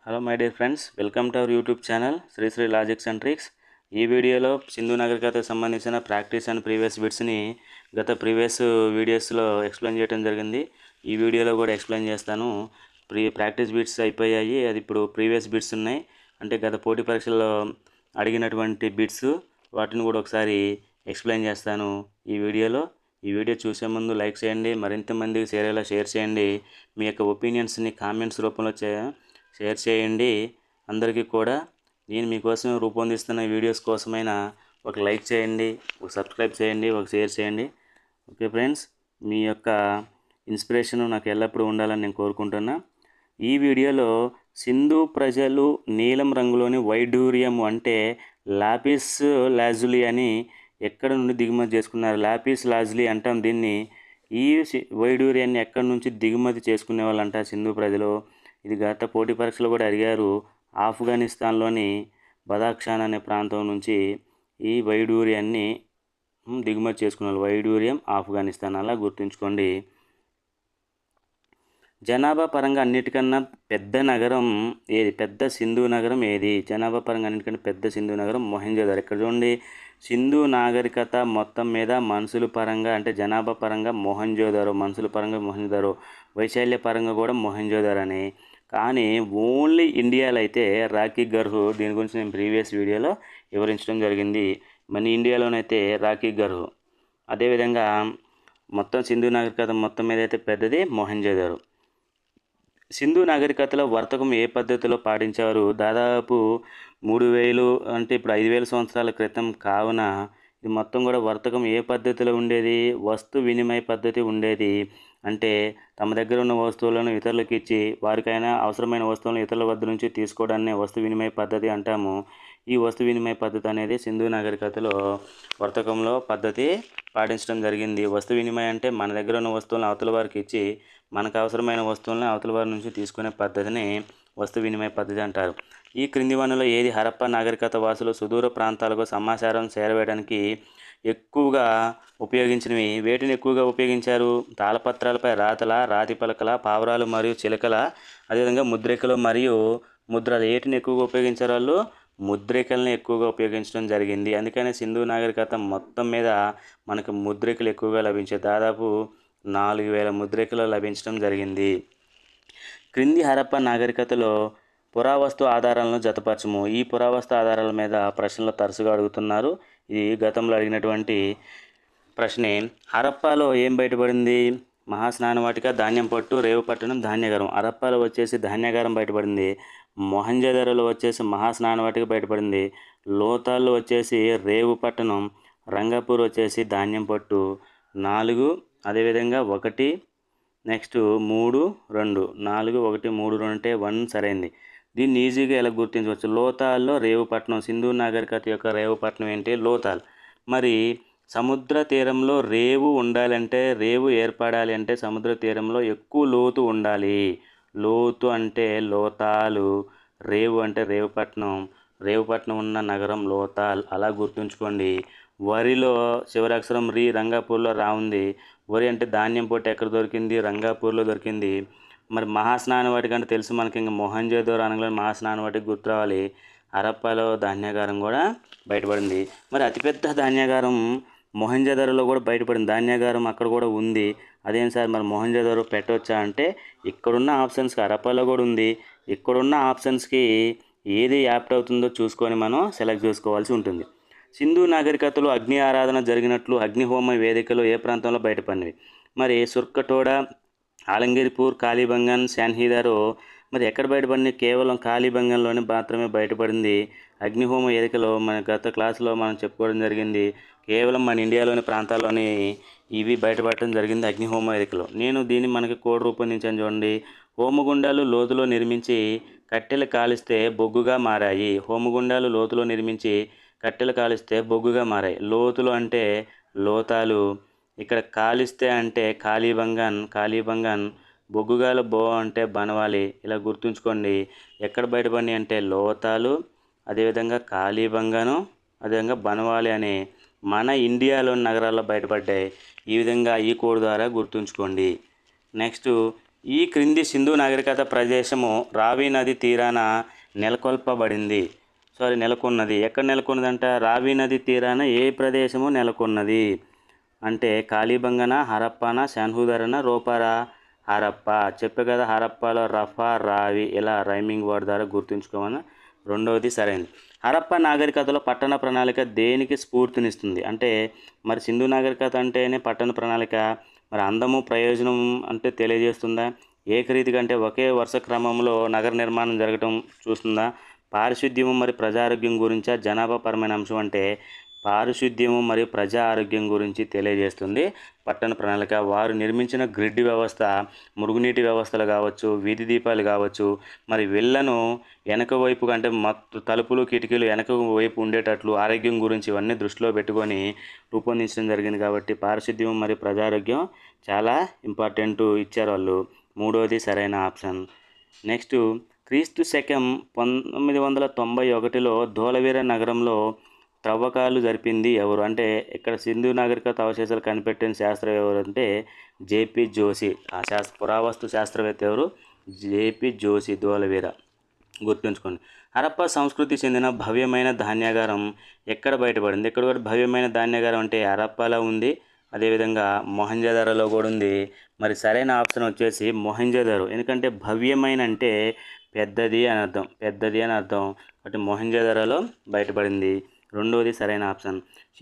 Hello my dear friends, welcome to our YouTube channel Shri logics and tricks. ఈ వీడియోలో సింధు నాగరికతకు సంబంధించిన practice and previous బిట్స్ని గత previous వీడియోస్లో explain చేయడం జరిగింది. ఈ వీడియోలో కూడా ఎక్స్ప్లెయిన్ చేస్తాను. ప్రాక్టీస్ బిట్స్ అయిపోయాయి, అది ఇప్పుడు ప్రీవియస్ బిట్స్ ఉన్నాయి. అంటే గత పోటీ పరీక్షల్లో అడిగినటువంటి బిట్స్, వాటిని కూడా ఒకసారి ఎక్స్ప్లెయిన్ చేస్తాను ఈ వీడియోలో. ఈ వీడియో చూసే ముందు లైక్ చేయండి, మరింత మందికి షేర్ చేయండి. మీ యొక్క ఒపీనియన్స్ని కామెంట్స్ రూపంలో షేర్ చేయండి. అందరికీ కూడా నేను మీకోసం రూపొందిస్తున్న వీడియోస్ కోసమైనా ఒక లైక్ చేయండి, ఒక సబ్స్క్రైబ్ చేయండి, ఒక షేర్ చేయండి. ఓకే ఫ్రెండ్స్, మీ యొక్క ఇన్స్పిరేషన్ నాకు ఎల్లప్పుడూ ఉండాలని నేను కోరుకుంటున్నా. ఈ వీడియోలో సింధు ప్రజలు నీలం రంగులోని వైడూర్యం అంటే లాపిస్ లాజులి అని ఎక్కడ నుండి దిగుమతి చేసుకున్నారు? లాపిస్ లాజులి అంటాం దీన్ని. ఈ వైడూర్యాన్ని ఎక్కడి నుంచి దిగుమతి చేసుకునే వాళ్ళంట సింధు ప్రజలు. ఇది గత పోటీ పరీక్షలు కూడా అడిగారు. ఆఫ్ఘనిస్తాన్లోని బదాఖ్షాన్ అనే ప్రాంతం నుంచి ఈ వైడూర్యాన్ని దిగుమతి చేసుకున్నారు. వైడూర్యం ఆఫ్ఘనిస్తాన్, అలా గుర్తుంచుకోండి. జనాభా పరంగా అన్నిటికన్నా పెద్ద నగరం ఏది? పెద్ద సింధు నగరం ఏది? జనాభా పరంగా అన్నిటికన్నా పెద్ద సింధు నగరం మొహంజోదారో. ఇక్కడ చూడండి, సింధు నాగరికత మొత్తం మీద మనుషుల పరంగా అంటే జనాభా పరంగా మొహంజోదారో, మనుషుల పరంగా మొహంజోదారో, వైశాల్య పరంగా కూడా మొహంజోదారో అని. కానీ ఓన్లీ ఇండియాలో అయితే రాకీ గర్హ్, దీని గురించి నేను ప్రీవియస్ వీడియోలో వివరించడం జరిగింది. మన ఇండియాలోనైతే రాకీ గర్హ్. అదేవిధంగా మొత్తం సింధు నాగరికత మొత్తం మీద అయితే పెద్దది మొహంజోదారో. సింధు నాగరికతలో వర్తకం ఏ పద్ధతిలో పాటించారు? దాదాపు 3000 అంటే ఇప్పుడు 5000 సంవత్సరాల క్రితం కావున ఇది మొత్తం కూడా వర్తకం ఏ పద్ధతిలో ఉండేది? వస్తు వినిమయ పద్ధతి ఉండేది. అంటే తమ దగ్గర ఉన్న వస్తువులను ఇతరులకు ఇచ్చి వారికైనా అవసరమైన వస్తువులను ఇతరుల వద్ద నుంచి తీసుకోవడాన్ని వస్తు వినిమయ పద్ధతి అంటాము. ఈ వస్తు వినిమయ పద్ధతి అనేది సింధు నాగరికతలో వర్తకంలో పద్ధతి పాటించడం జరిగింది. వస్తు వినిమయం అంటే మన దగ్గర ఉన్న వస్తువులను అవతల వారికి ఇచ్చి మనకు అవసరమైన వస్తువులను అవతల వారి నుంచి తీసుకునే పద్ధతిని వస్తు వినిమయ పద్ధతి అంటారు. ఈ క్రింది వనరులో ఏది హరప్పా నాగరికత వాసులు సుదూర ప్రాంతాలకు సమాచారం చేరవేయడానికి ఎక్కువగా ఉపయోగించినవి? వేటిని ఎక్కువగా ఉపయోగించారు? తాళపత్రాలపై రాతల, రాతి పలకల, పావురాలు మరియు చిలకల, అదేవిధంగా ముద్రికలు మరియు ముద్రలు. ఏటిని ఎక్కువగా ఉపయోగించారు? వాళ్ళు ముద్రికలను ఎక్కువగా ఉపయోగించడం జరిగింది. అందుకనే సింధు నాగరికత మొత్తం మీద మనకు ముద్రికలు ఎక్కువగా లభించాయి. దాదాపు 4000 ముద్రికలు లభించడం జరిగింది. క్రింది హరప్పా నాగరికతలో పురావస్తు ఆధారాలను జతపరచము. ఈ పురావస్తు ఆధారాల మీద ప్రశ్నలు తరచుగా అడుగుతున్నారు. ఇది గతంలో అడిగినటువంటి ప్రశ్నే. హరప్పాలో ఏం బయటపడింది? మహాస్నానవాటిక, ధాన్యం పట్టు, రేవు పట్టణం, ధాన్యగారం. హరప్పాలో వచ్చేసి ధాన్యగారం బయటపడింది. మొహంజోదారోలో వచ్చేసి మహాస్నానవాటిక బయటపడింది. లోతాల్లో వచ్చేసి రేవు పట్టణం, రంగపూర్ వచ్చేసి ధాన్యం పట్టు. 4, అదేవిధంగా 1, నెక్స్ట్ 3, 2. 4, 1, 3, 2 అంటే 1 సరైంది. దీన్ని ఈజీగా ఎలా గుర్తించవచ్చు? లోతాల్లో రేవు పట్టణం. సింధు నాగరికత యొక్క రేవు పట్టణం ఏంటి? లోతాల్. మరి సముద్ర తీరంలో రేవు ఉండాలంటే, రేవు ఏర్పడాలి అంటే సముద్ర తీరంలో ఎక్కువ లోతు ఉండాలి. లోతు అంటే లోతాలు, రేవు అంటే రేవుపట్నం. రేవుపట్నం ఉన్న నగరం లోతాల్, అలా గుర్తుంచుకోండి. వరిలో చివరి అక్షరం రి, రంగాపూర్లో రా ఉంది. వరి అంటే ధాన్యం పొట్టు ఎక్కడ దొరికింది? రంగాపూర్లో దొరికింది. మరి మహాస్నానవాటిక అంటే తెలుసు మనకి, ఇంకా మొహంజోదారో అనగానే మహాస్నానవాటిక గుర్తు రావాలి. హరప్పాలో ధాన్యాగారం కూడా బయటపడింది. మరి అతిపెద్ద ధాన్యాగారం మొహంజోదారోలో కూడా బయటపడింది. ధాన్యాగారం అక్కడ కూడా ఉంది. అదేం సార్ మరి మొహంజోదారో పెట్టవచ్చా అంటే, ఇక్కడున్న ఆప్షన్స్కి హరప్పాలో కూడా ఉంది. ఇక్కడున్న ఆప్షన్స్కి ఏది యాప్ట్ అవుతుందో చూసుకొని మనం సెలెక్ట్ చేసుకోవాల్సి ఉంటుంది. సింధు నాగరికతలో అగ్ని ఆరాధన జరిగినట్లు అగ్నిహోమ వేదికలు ఏ ప్రాంతంలో బయటపడినవి? మరి సుర్కటోడా, ఆలంగిర్పూర్, కాళీబంగన్, శాన్హిదారో మరి ఎక్కడ బయటపడింది? కేవలం కాళీబంగన్లోనే మాత్రమే బయటపడింది. అగ్నిహోమ వేదికలో మన గత క్లాసులో మనం చెప్పుకోవడం జరిగింది. కేవలం మన ఇండియాలోని ప్రాంతాల్లోని ఇవి బయటపడటం జరిగింది అగ్నిహోమ వేదికలో. నేను దీన్ని మనకి కోడ్ రూపొందించాను చూడండి. హోమగుండాలు లోతులో నిర్మించి కట్టెలు కాలిస్తే బొగ్గుగా మారాయి. హోమగుండాలు లోతులో నిర్మించి కట్టెలు కాలిస్తే బొగ్గుగా మారాయి. లోతులు అంటే లోతాలు, ఇక్కడ కాలిస్తే అంటే కాళీబంగన్, బొగ్గుగాల బో అంటే బనవాలి. ఇలా గుర్తుంచుకోండి. ఎక్కడ బయటపడినాయి అంటే లోతాలు, అదేవిధంగా కాళీబంగను, అదేవిధంగా బనవాలి అనే మన ఇండియాలోని నగరాల్లో బయటపడ్డాయి. ఈ విధంగా ఈ కోడ్ ద్వారా గుర్తుంచుకోండి. నెక్స్ట్ ఈ క్రింది సింధు నాగరికత ప్రదేశము రావి నది తీరాన నెలకొన్నది. ఎక్కడ నెలకొన్నదంట? రావి నది తీరాన ఏ ప్రదేశము నెలకొన్నది అంటే కాళీబంగన, హరప్పన, శాన్హుదరన, రోపారా? హరప్ప. చెప్పే కదా, హరప్పలో రఫా, రావి ఇలా రైమింగ్ వర్డ్ ద్వారా గుర్తుంచుకోమని. రెండవది సరైనది. హరప్ప నాగరికతలో పట్టణ ప్రణాళిక దేనికి స్ఫూర్తినిస్తుంది అంటే మరి సింధు నాగరికత అంటేనే పట్టణ ప్రణాళిక. మరి అందము ప్రయోజనం అంటే తెలియజేస్తుందా? ఏకరీతిగా అంటే ఒకే వరుస క్రమంలో నగర నిర్మాణం జరగటం చూస్తుందా? పారిశుద్ధ్యము మరియు ప్రజా ఆరోగ్యం గురించా? జనాభాపరమైన అంశం అంటే పారిశుద్ధ్యము మరియు ప్రజా ఆరోగ్యం గురించి తెలియజేస్తుంది పట్టణ ప్రణాళిక. వారు నిర్మించిన గ్రిడ్ వ్యవస్థ, మురుగునీటి వ్యవస్థలు కావచ్చు, వీధి దీపాలు కావచ్చు, మరి విల్లను వెనక వైపు అంటే తలుపులు కిటికీలు వెనక వైపు ఉండేటట్లు ఆరోగ్యం గురించి ఇవన్నీ దృష్టిలో పెట్టుకొని రూపొందించడం జరిగింది. కాబట్టి పారిశుద్ధ్యం మరియు ప్రజారోగ్యం చాలా ఇంపార్టెంట్ ఇచ్చారు వాళ్ళు. మూడవది సరైన ఆప్షన్. నెక్స్ట్, క్రీస్తు శకం 991లో ధోలవీర నగరంలో త్రవ్వకాలు జరిపింది ఎవరు అంటే ఇక్కడ సింధు నాగరికత అవశేషాలు కనిపెట్టిన శాస్త్రవేత్త ఎవరు అంటే జేపీ జోషి. ఆ పురావస్తు శాస్త్రవేత్త ఎవరు? జేపీ జోషి, ధోలవీర. గుర్తుంచుకోండి. హరప్ప సంస్కృతి చెందిన భవ్యమైన ధాన్యాగారం ఎక్కడ బయటపడింది? ఇక్కడ కూడా భవ్యమైన ధాన్యాగారం అంటే హరప్పలో ఉంది, అదేవిధంగా మొహంజదారోలో కూడా ఉంది. మరి సరైన ఆప్షన్ వచ్చేసి మొహంజదారో. ఎందుకంటే భవ్యమైన అంటే పెద్దది అని అర్థం. కాబట్టి మొహంజదారోలో బయటపడింది. రెండవది సరైన ఆప్షన్.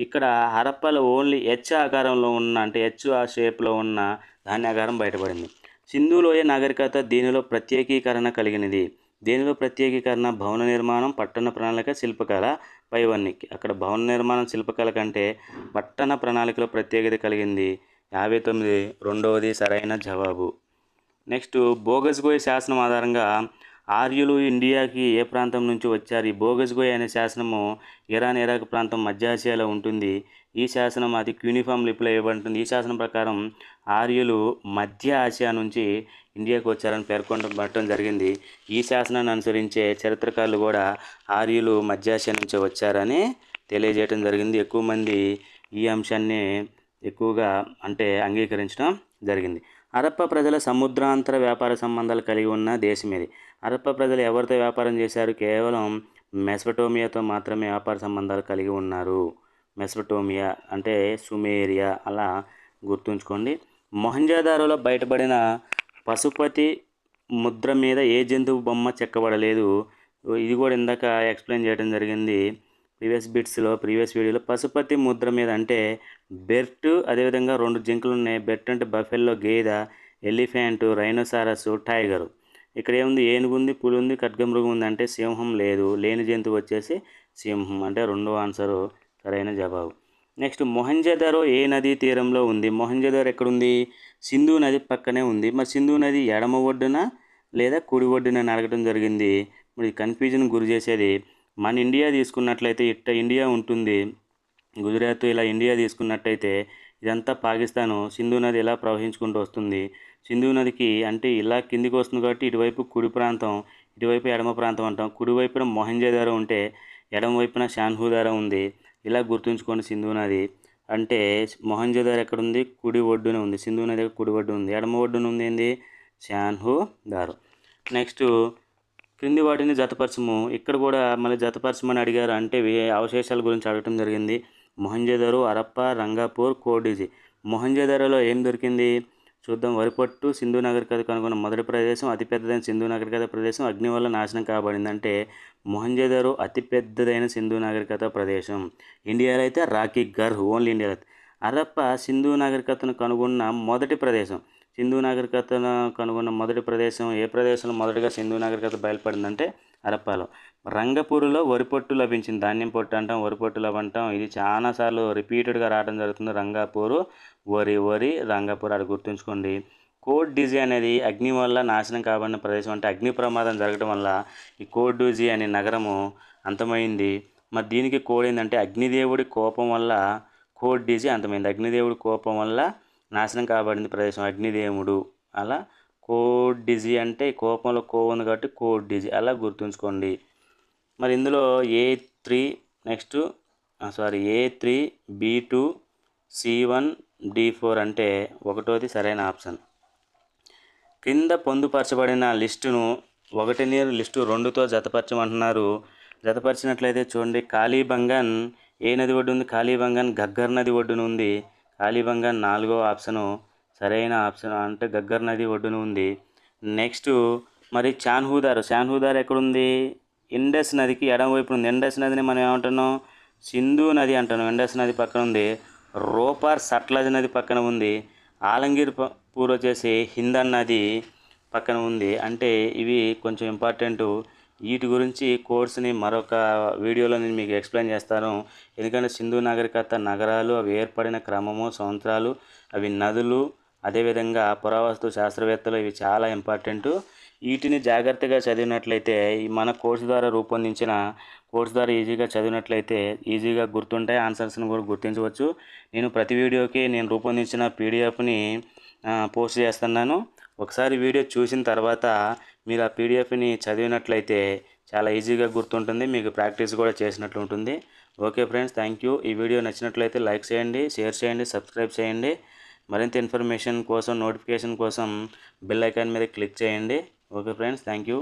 ఇక్కడ హరప్పలో ఓన్లీ హెచ్ ఆకారంలో ఉన్న అంటే హెచ్ ఆ షేప్లో ఉన్న ధాన్యాగారం బయటపడింది. సింధులోయ నాగరికత దీనిలో ప్రత్యేకీకరణ కలిగినది. దేనిలో ప్రత్యేకీకరణ? భవన నిర్మాణం, పట్టణ ప్రణాళిక, శిల్పకళ పైవన్నీ. అక్కడ భవన నిర్మాణం, శిల్పకళ కంటే పట్టణ ప్రణాళికలో ప్రత్యేకత కలిగింది. 59 రెండవది సరైన జవాబు. నెక్స్ట్, బోగస్గోయ్ శాసనం ఆధారంగా ఆర్యులు ఇండియాకి ఏ ప్రాంతం నుంచి వచ్చారు? ఈ బోగస్గోయ్ అనే శాసనము ఇరాన్, ఇరాక్ ప్రాంతం, మధ్య ఆసియాలో ఉంటుంది. ఈ శాసనం అది క్యూనిఫామ్ లిపిలో ఇవ్వబడుతుంది. ఈ శాసనం ప్రకారం ఆర్యులు మధ్య ఆసియా నుంచి ఇండియాకు వచ్చారని పేర్కొనబడటం జరిగింది. ఈ శాసనాన్ని అనుసరించే చరిత్రకారులు కూడా ఆర్యులు మధ్య ఆసియా నుంచి వచ్చారని తెలియజేయడం జరిగింది. ఎక్కువ మంది ఈ అంశాన్ని ఎక్కువగా అంటే అంగీకరించడం జరిగింది. హరప్ప ప్రజల సముద్రాంతర వ్యాపార సంబంధాలు కలిగి ఉన్న దేశం ఇది. హరప్ప ప్రజలు ఎవరితో వ్యాపారం చేశారు? కేవలం మెసపటోమియాతో మాత్రమే వ్యాపార సంబంధాలు కలిగి ఉన్నారు. మెసపటోమియా అంటే సుమేరియా, అలా గుర్తుంచుకోండి. మొహంజదారోలో బయటపడిన పశుపతి ముద్ర మీద ఏ జంతువు బొమ్మ చెక్కబడలేదు? ఇది కూడా ఇందాక ఎక్స్ప్లెయిన్ చేయడం జరిగింది ప్రీవియస్ వీడియోలో. పశుపతి ముద్ర మీద అంటే బెర్ట్, అదేవిధంగా 2 జింకలు ఉన్నాయి. బెర్ట్ అంటే బఫెల్లో, గేదె, ఎలిఫెంట్, రైనోసారస్, టైగరు. ఇక్కడ ఏముంది? ఏనుగు ఉంది, పులి ఉంది, ఖడ్గమృగం ఉంది అంటే సింహం లేదు. లేని జంతువు వచ్చేసి సింహం అంటే రెండో ఆన్సరు సరైన జవాబు. నెక్స్ట్, మొహంజదారో ఏ నదీ తీరంలో ఉంది? మొహంజదారో ఎక్కడుంది? సింధు నది పక్కనే ఉంది. మరి సింధు నది ఎడమ ఒడ్డున లేదా కుడి ఒడ్డున అడగడం జరిగింది. మరి కన్ఫ్యూజన్ గురి చేసేది. మన ఇండియా తీసుకున్నట్లయితే ఇట్ట ఇండియా ఉంటుంది, గుజరాత్ ఇలా ఇండియా తీసుకున్నట్టయితే ఇదంతా పాకిస్తాను. సింధు నది ఇలా ప్రవహించుకుంటూ వస్తుంది. సింధు నదికి అంటే ఇలా కిందికి వస్తుంది కాబట్టి ఇటువైపు కుడి ప్రాంతం, ఇటువైపు ఎడమ ప్రాంతం అంటాం. కుడివైపున మొహంజదారో ఉంటే ఎడమ వైపున శాన్హుదారో ఉంది. ఇలా గుర్తుంచుకోండి. సింధు నది అంటే మొహంజదారో ఎక్కడుంది? కుడి ఒడ్డున ఉంది. సింధు నది కుడి ఒడ్డు ఉంది. ఎడమ ఒడ్డున ఉంది ఏంది? శాన్హుదారో. నెక్స్ట్, క్రింది వాటిని జతపరచము. ఇక్కడ కూడా మళ్ళీ జతపరచమని అడిగారు అంటే అవశేషాల గురించి అడగటం జరిగింది. మొహంజదారో, హరప్ప, రంగాపూర్, కోడిజీ. మొహంజదారోలో ఏం దొరికింది చూద్దాం. వరిపట్టు సింధు నాగరికత కనుగొన్న మొదటి ప్రదేశం, అతిపెద్దదైన సింధు నాగరికత ప్రదేశం, అగ్ని వల్ల నాశనం కాబడింది. అంటే మొహంజదారో అతిపెద్దదైన సింధు నాగరికత ప్రదేశం. ఇండియాలో అయితే రాకీ గర్, ఓన్లీ ఇండియాలో. హరప్ప సింధు నాగరికతను కనుగొన్న మొదటి ప్రదేశం. సింధు నాగరికతను కనుగొన్న మొదటి ప్రదేశం ఏ ప్రదేశంలో మొదటిగా సింధు నాగరికత బయలుపడిందంటే హరప్పాలో. రంగపూర్లో వరిపొట్టు లభించింది. ధాన్యం పొట్టు అంటాం, వరిపొట్టు లభించడం ఇది చాలాసార్లు రిపీటెడ్గా రావడం జరుగుతుంది. రంగాపూరు, వరి, రంగాపూర్ అది గుర్తుంచుకోండి. కోడ్ డిజీ అనేది అగ్ని వల్ల నాశనం కాబడిన ప్రదేశం. అంటే అగ్ని ప్రమాదం జరగడం వల్ల ఈ కోడ్ డిజీ అనే నగరము అంతమైంది. మరి దీనికి కోడ్ ఏంటంటే అగ్నిదేవుడి కోపం వల్ల కోడ్ డిజీ అంతమైంది. అగ్నిదేవుడి కోపం వల్ల నాశనం కాబడింది ప్రదేశం అగ్నిదేవుడు. అలా కోడ్ డిజీ అంటే కోపంలో ఉంది కాబట్టి కోడ్ డిజీ, అలా గుర్తుంచుకోండి. మరి ఇందులో A3 next A3, B2, C1, D4 అంటే ఒకటోది సరైన ఆప్షన్. కింద పొందుపరచబడిన లిస్టును 1 లిస్టు 2తో జతపరచమంటున్నారు. జతపరిచినట్లయితే చూడండి, కాళీబంగన్ ఏ నది ఒడ్డు ఉంది? కాళీబంగన్ గగ్గర్ నది ఒడ్డున ఉంది. కాళీబంగన్ 4వ ఆప్షను సరైన ఆప్షన్, అంటే గగ్గర్ నది ఒడ్డున ఉంది. నెక్స్ట్ మరి చాన్హుదార్ ఎక్కడుంది? ఇండస్ నదికి ఎడమవైపు ఉంది. ఇండస్ నదిని మనం ఏమంటున్నాం? సింధు నది అంటున్నాం. ఇండస్ నది పక్కన ఉంది. రోపర్ సట్లజ్ నది పక్కన ఉంది. ఆలంగీర్ పూర్ వచ్చేసి హిందన్ నది పక్కన ఉంది. అంటే ఇవి కొంచెం ఇంపార్టెంటు. వీటి గురించి కోర్స్ని మరొక వీడియోలో నేను మీకు ఎక్స్ప్లెయిన్ చేస్తాను. ఎందుకంటే సింధు నాగరికత నగరాలు, అవి ఏర్పడిన క్రమము, సంవత్సరాలు, అవి నదులు, అదేవిధంగా పురావస్తు శాస్త్రవేత్తలు, ఇవి చాలా ఇంపార్టెంటు. వీటిని జాగ్రత్తగా చదివినట్లయితే మన కోర్సు ద్వారా రూపొందించిన కోర్సు ద్వారా ఈజీగా చదివినట్లయితే ఈజీగా గుర్తుంటాయి. ఆన్సర్స్ని కూడా గుర్తించవచ్చు. నేను ప్రతి వీడియోకి నేను రూపొందించిన పీడిఎఫ్ని పోస్ట్ చేస్తున్నాను. ఒకసారి వీడియో చూసిన తర్వాత మీరు ఆ పీడిఎఫ్ని చదివినట్లయితే చాలా ఈజీగా గుర్తుంటుంది, మీకు ప్రాక్టీస్ కూడా చేసినట్లు ఉంటుంది. Okay friends, thank you. ఈ వీడియో నచ్చినట్లయితే లైక్ చేయండి, షేర్ చేయండి, సబ్స్క్రైబ్ చేయండి. మరింత ఇన్ఫర్మేషన్ కోసం, నోటిఫికేషన్ కోసం బెల్ ఐకాన్ మీద క్లిక్ చేయండి. Okay friends, thank you.